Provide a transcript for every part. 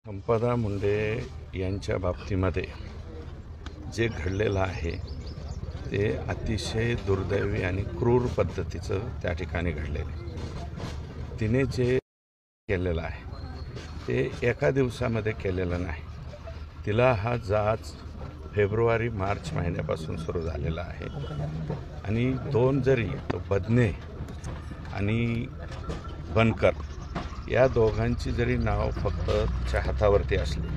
संपदा मुंडे यांच्या बाबतीमध्ये जे घडलेलं आहे ते अतिशय दुर्दैवी आणि क्रूर पद्धतीचं त्या ठिकाणी घडलेलं आहे. तिने जे केलेलं आहे ते एका दिवसामध्ये केलेलं नाही. तिला हा जाच फेब्रुवारी-मार्च महिन्यापासून सुरू झालेला आहे आणि दोन जरी तो बदने आणि बनकर या दोघांची जरी नाव फक्त हातावरती असली,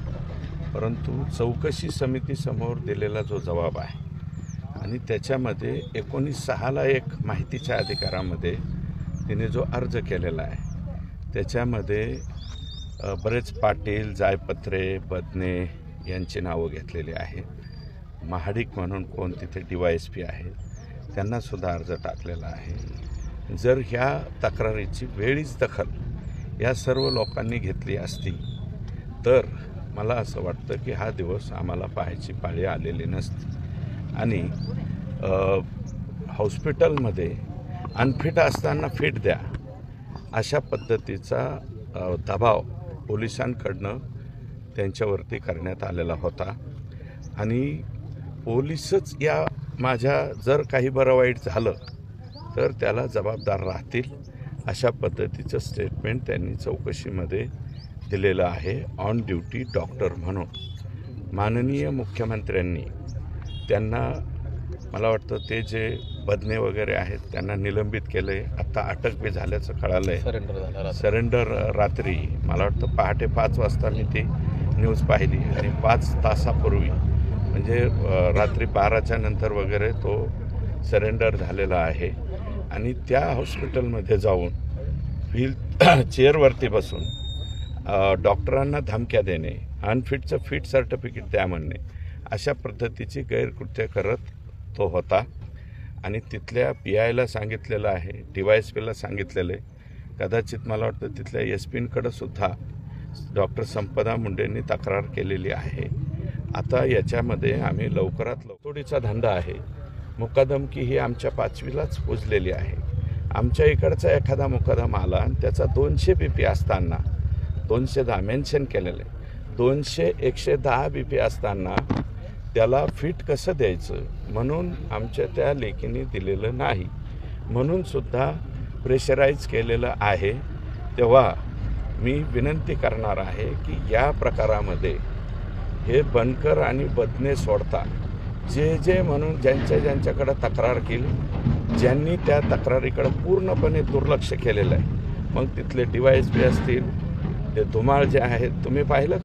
परंतु चौकशी समितीसमोर दिलेला जो जबाब आहे आणि त्याच्यामध्ये 19/6ला एक माहितीच्या अधिकारामध्ये तिने जो अर्ज केलेला आहे त्याच्यामध्ये बरेच पाटील, जायपत्रे, बदने यांची नावं घेतलेली आहे. महाडिक म्हणून कोण तिथे DYSP आहेत त्यांनासुद्धा अर्ज टाकलेला आहे. जर ह्या तक्रारीची वेळीच दखल या सर्व लोकांनी घेतली असती तर मला असं वाटतं की हा दिवस आम्हाला पाहायची पाळी आलेली नसती आणि हॉस्पिटलमध्ये अनफिट असताना फिट द्या अशा पद्धतीचा दबाव पोलिसांकडनं त्यांच्यावरती करण्यात आलेला होता आणि पोलीसच या माझ्या जर काही बरं वाईट झालं तर त्याला जबाबदार राहतील अशा पद्धतीचं स्टेटमेंट त्यांनी चौकशीमध्ये दिलेलं आहे. ऑन ड्युटी डॉक्टर म्हणून माननीय मुख्यमंत्र्यांनी त्यांना, मला वाटतं ते जे बदने वगैरे आहेत त्यांना निलंबित केलं आहे. आत्ता अटक बी झाल्याचं कळालं आहे. सरेंडर रात्री मला वाटतं पहाटे 5 वाजता मी ती न्यूज पाहिली आणि 5 तासापूर्वी म्हणजे रात्री 12च्या नंतर वगैरे तो सरेंडर झालेला आहे आणि त्या हॉस्पिटलमध्ये जाऊन चेअरवरती बसून डॉक्टरांना धमक्या देणे, अनफिटचं फिट सर्टिफिकेट द्या म्हणणे अशा पद्धतीची गैरकृत्य करत तो होता आणि तिथल्या PIला सांगितलेलं आहे, DYSPला सांगितलेलं आहे. कदाचित मला वाटतं तिथल्या SP सुद्धा डॉक्टर संपदा मुंडेंनी तक्रार केलेली आहे. आता याच्यामध्ये आम्ही लवकरात लवकरीचा धंदा आहे. मुकादमकी ही आमच्या 5वीलाच पोचलेली आहे. आमच्या इकडचा एखादा मुकादम आला आणि त्याचा 200 BP असताना 210 मेन्शन केलेलं आहे, 110 BP असताना त्याला फिट कसं द्यायचं म्हणून आमच्या त्या लेखीने दिलेलं नाही, म्हणून सुद्धा प्रेशराईज केलेलं आहे. तेव्हा मी विनंती करणार आहे की या प्रकारामध्ये हे बनकर आणि बदने सोडता जे म्हणून ज्यांच्याकडे तक्रार केली, ज्यांनी त्या तक्रारीकडे पूर्णपणे दुर्लक्ष केलेलं आहे, मग तिथले DYSP असतील, ते धुमाळ जे आहेत तुम्ही पाहिलं